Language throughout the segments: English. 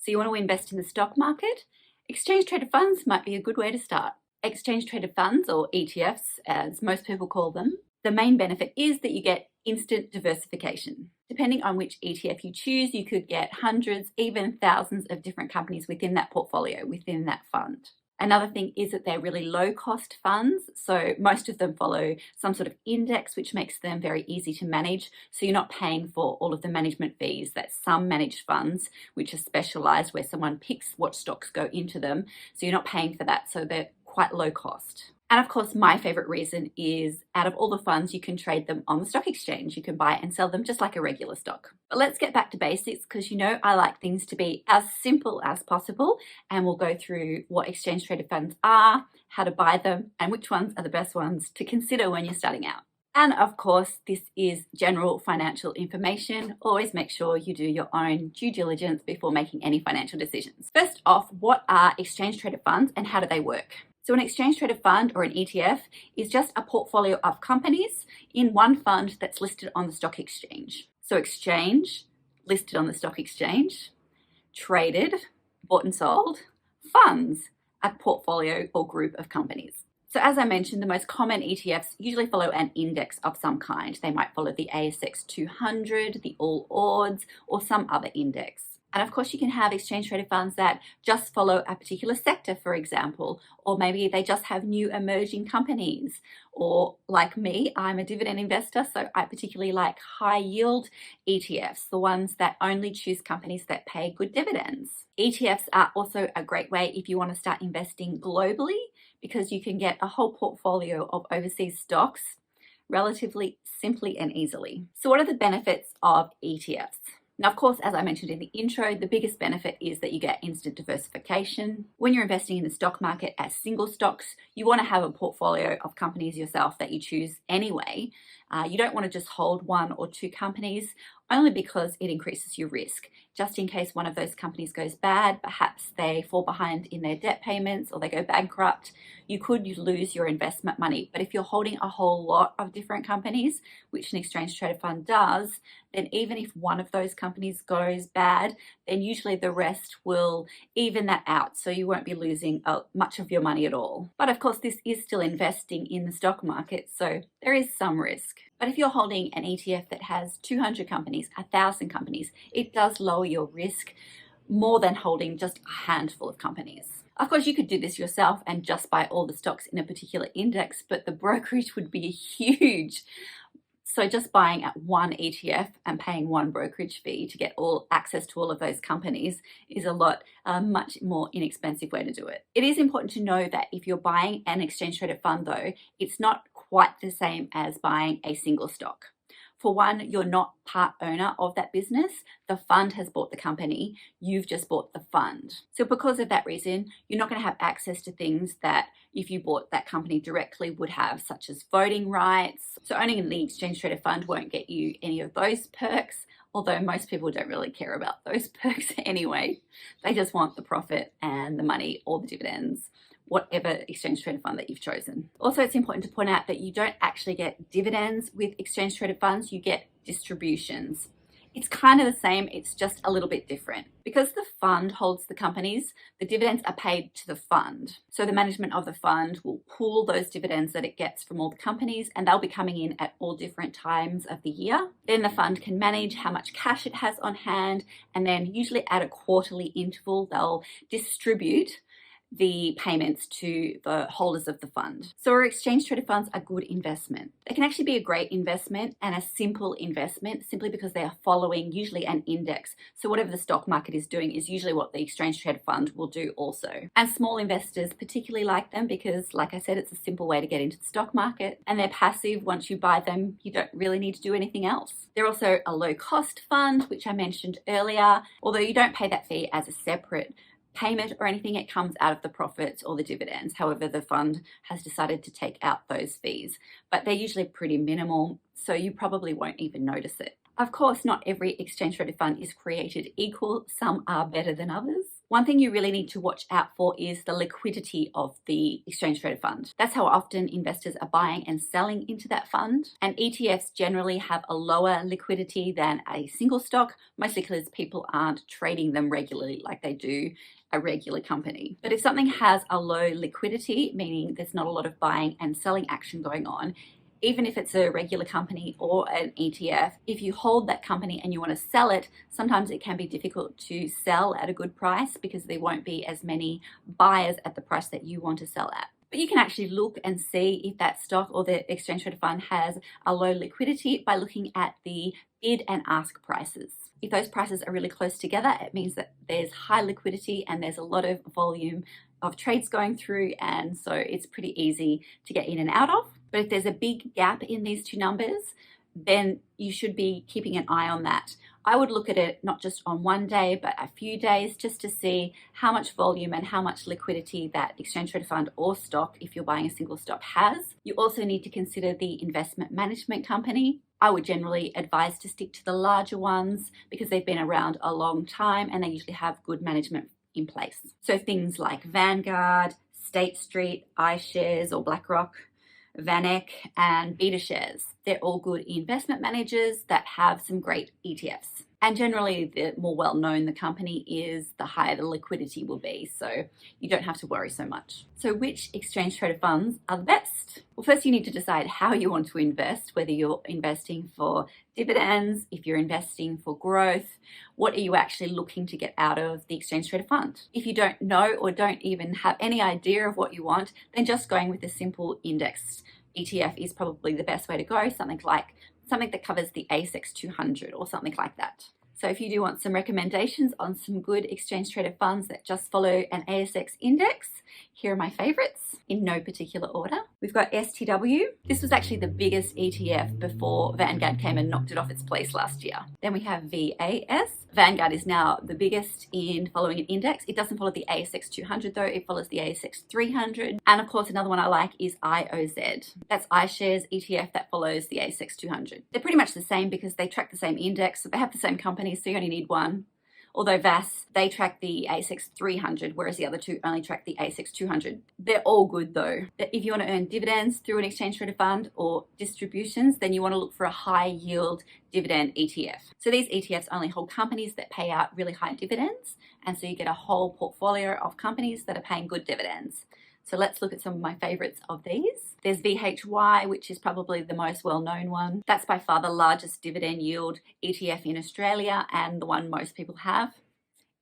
So you want to invest in the stock market? Exchange traded funds might be a good way to start. Exchange traded funds, or ETFs as most people call them, the main benefit is that you get instant diversification. Depending on which ETF you choose, you could get hundreds, even thousands of different companies within that portfolio, within that fund. Another thing is that they're really low cost funds. So most of them follow some sort of index, which makes them very easy to manage. So you're not paying for all of the management fees that some managed funds, which are specialized where someone picks what stocks go into them. So you're not paying for that. So they're quite low cost. And of course, my favorite reason is out of all the funds, you can trade them on the stock exchange. You can buy and sell them just like a regular stock. But let's get back to basics because you know I like things to be as simple as possible. And we'll go through what exchange traded funds are, how to buy them, and which ones are the best ones to consider when you're starting out. And of course, this is general financial information. Always make sure you do your own due diligence before making any financial decisions. First off, what are exchange traded funds and how do they work? So an exchange traded fund or an ETF is just a portfolio of companies in one fund that's listed on the stock exchange. So exchange, listed on the stock exchange, traded, bought and sold, funds, a portfolio or group of companies. So as I mentioned, the most common ETFs usually follow an index of some kind. They might follow the ASX 200, the All Ords, or some other index. And of course, you can have exchange traded funds that just follow a particular sector, for example, or maybe they just have new emerging companies. Or like me, I'm a dividend investor, so I particularly like high yield ETFs, the ones that only choose companies that pay good dividends. ETFs are also a great way if you want to start investing globally because you can get a whole portfolio of overseas stocks relatively simply and easily. So what are the benefits of ETFs? Now, of course, as I mentioned in the intro, the biggest benefit is that you get instant diversification. When you're investing in the stock market as single stocks, you want to have a portfolio of companies yourself that you choose anyway. You don't want to just hold one or two companies, only because it increases your risk. Just in case one of those companies goes bad, perhaps they fall behind in their debt payments or they go bankrupt, you could lose your investment money. But if you're holding a whole lot of different companies, which an exchange traded fund does, then even if one of those companies goes bad, then usually the rest will even that out. So you won't be losing much of your money at all. But of course, this is still investing in the stock market, so there is some risk. But if you're holding an ETF that has 200 companies, 1,000 companies, it does lower your risk more than holding just a handful of companies. Of course, you could do this yourself and just buy all the stocks in a particular index, but the brokerage would be huge. So just buying at one ETF and paying one brokerage fee to get all access to all of those companies is a much more inexpensive way to do it. It is important to know that if you're buying an exchange traded fund though, it's not quite the same as buying a single stock. For one, you're not part owner of that business. The fund has bought the company. You've just bought the fund. So because of that reason, you're not going to have access to things that if you bought that company directly would have, such as voting rights. So owning an exchange traded fund won't get you any of those perks, although most people don't really care about those perks anyway. They just want the profit and the money or the dividends, whatever exchange traded fund that you've chosen. Also, it's important to point out that you don't actually get dividends with exchange traded funds, you get distributions. It's kind of the same, it's just a little bit different. Because the fund holds the companies, the dividends are paid to the fund. So the management of the fund will pool those dividends that it gets from all the companies, and they'll be coming in at all different times of the year. Then the fund can manage how much cash it has on hand, and then usually at a quarterly interval, they'll distribute the payments to the holders of the fund. So our exchange traded funds are good investment. They can actually be a great investment and a simple investment simply because they are following usually an index. So whatever the stock market is doing is usually what the exchange traded fund will do also. And small investors particularly like them because, like I said, it's a simple way to get into the stock market, and they're passive. Once you buy them, you don't really need to do anything else. They're also a low cost fund, which I mentioned earlier, although you don't pay that fee as a separate payment or anything, it comes out of the profits or the dividends. However, the fund has decided to take out those fees, but they're usually pretty minimal, so you probably won't even notice it. Of course, not every exchange traded fund is created equal. Some are better than others. One thing you really need to watch out for is the liquidity of the exchange traded fund. That's how often investors are buying and selling into that fund. And ETFs generally have a lower liquidity than a single stock, mostly because people aren't trading them regularly like they do a regular company. But if something has a low liquidity, meaning there's not a lot of buying and selling action going on, even if it's a regular company or an ETF, if you hold that company and you want to sell it, sometimes it can be difficult to sell at a good price because there won't be as many buyers at the price that you want to sell at. But you can actually look and see if that stock or the exchange traded fund has a low liquidity by looking at the bid and ask prices. If those prices are really close together, it means that there's high liquidity and there's a lot of volume of trades going through, and so it's pretty easy to get in and out of. But if there's a big gap in these two numbers, then you should be keeping an eye on that. I would look at it not just on one day, but a few days, just to see how much volume and how much liquidity that exchange traded fund or stock, if you're buying a single stock, has. You also need to consider the investment management company. I would generally advise to stick to the larger ones because they've been around a long time and they usually have good management in place. So things like Vanguard, State Street, iShares or BlackRock, VanEck and BetaShares. They're all good investment managers that have some great ETFs. And generally, the more well-known the company is, the higher the liquidity will be. So you don't have to worry so much. So which exchange traded funds are the best? Well, first you need to decide how you want to invest, whether you're investing for dividends, if you're investing for growth, what are you actually looking to get out of the exchange traded fund? If you don't know or don't even have any idea of what you want, then just going with a simple index ETF is probably the best way to go, something that covers the ASX 200 or something like that. So if you do want some recommendations on some good exchange traded funds that just follow an ASX index, here are my favorites in no particular order. We've got STW. This was actually the biggest ETF before Vanguard came and knocked it off its place last year. Then we have VAS. Vanguard is now the biggest in following an index. It doesn't follow the ASX 200 though, it follows the ASX 300. And of course, another one I like is IOZ. That's iShares ETF that follows the ASX 200. They're pretty much the same because they track the same index, so they have the same companies, so you only need one. Although VAS, they track the ASX 300, whereas the other two only track the ASX 200. They're all good though. If you want to earn dividends through an exchange traded fund or distributions, then you want to look for a high yield dividend ETF. So these ETFs only hold companies that pay out really high dividends. And so you get a whole portfolio of companies that are paying good dividends. So let's look at some of my favorites of these. There's VHY, which is probably the most well-known one. That's by far the largest dividend yield ETF in Australia and the one most people have,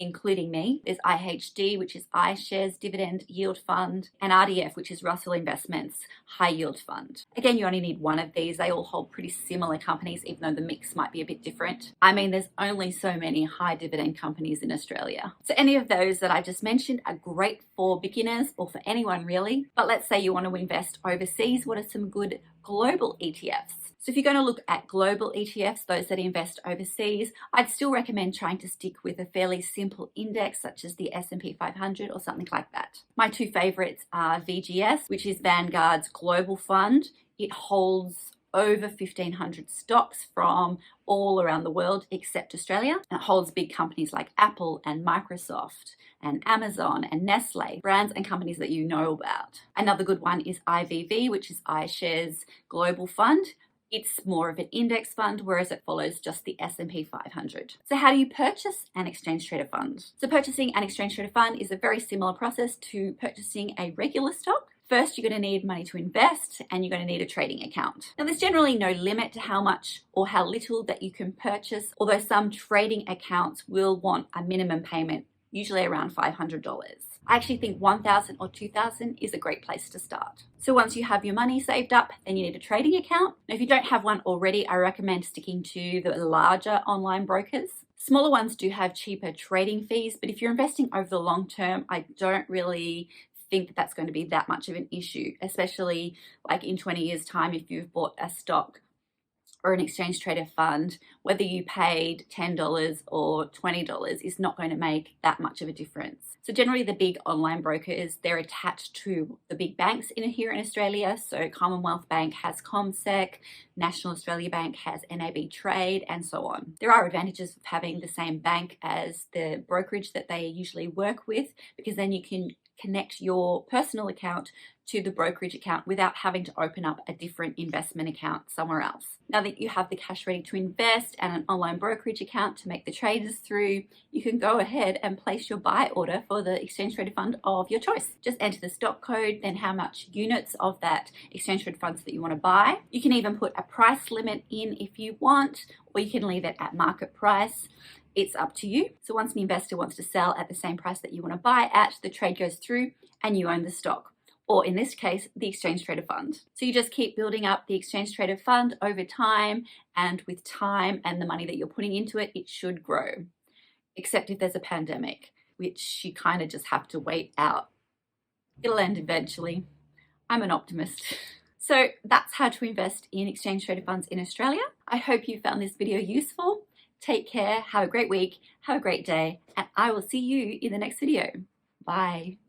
including me. There's IHD, which is iShares Dividend Yield Fund, and RDF, which is Russell Investments High Yield Fund. Again, you only need one of these. They all hold pretty similar companies, even though the mix might be a bit different. I mean, there's only so many high dividend companies in Australia. So any of those that I just mentioned are great for beginners or for anyone really. But let's say you want to invest overseas. What are some good global ETFs? So if you're going to look at global ETFs, those that invest overseas, I'd still recommend trying to stick with a fairly simple index such as the S&P 500 or something like that. My two favorites are VGS, which is Vanguard's global fund. It holds over 1,500 stocks from all around the world except Australia. And it holds big companies like Apple and Microsoft and Amazon and Nestle, brands and companies that you know about. Another good one is IVV, which is iShares Global Fund. It's more of an index fund, whereas it follows just the S&P 500. So how do you purchase an exchange traded fund? So purchasing an exchange traded fund is a very similar process to purchasing a regular stock. First, you're going to need money to invest and you're going to need a trading account. Now, there's generally no limit to how much or how little that you can purchase, although some trading accounts will want a minimum payment, usually around $500. I actually think $1,000 or $2,000 is a great place to start. So once you have your money saved up, then you need a trading account. Now, if you don't have one already, I recommend sticking to the larger online brokers. Smaller ones do have cheaper trading fees, but if you're investing over the long term, I don't really think that that's going to be that much of an issue, especially like in 20 years' time, if you've bought a stock or an exchange traded fund, whether you paid $10 or $20 is not going to make that much of a difference. So generally the big online brokers, they're attached to the big banks here in Australia. So Commonwealth Bank has CommSec, National Australia Bank has NAB Trade, and so on. There are advantages of having the same bank as the brokerage that they usually work with, because then you can connect your personal account to the brokerage account without having to open up a different investment account somewhere else. Now that you have the cash ready to invest and an online brokerage account to make the trades through, you can go ahead and place your buy order for the exchange traded fund of your choice. Just enter the stock code, then how much units of that exchange traded funds that you want to buy. You can even put a price limit in if you want, or you can leave it at market price. It's up to you. So once an investor wants to sell at the same price that you want to buy at, the trade goes through and you own the stock, or in this case, the exchange traded fund. So you just keep building up the exchange traded fund over time, and with time and the money that you're putting into it, it should grow. Except if there's a pandemic, which you kind of just have to wait out. It'll end eventually. I'm an optimist. So that's how to invest in exchange traded funds in Australia. I hope you found this video useful. Take care, have a great week, have a great day, and I will see you in the next video. Bye.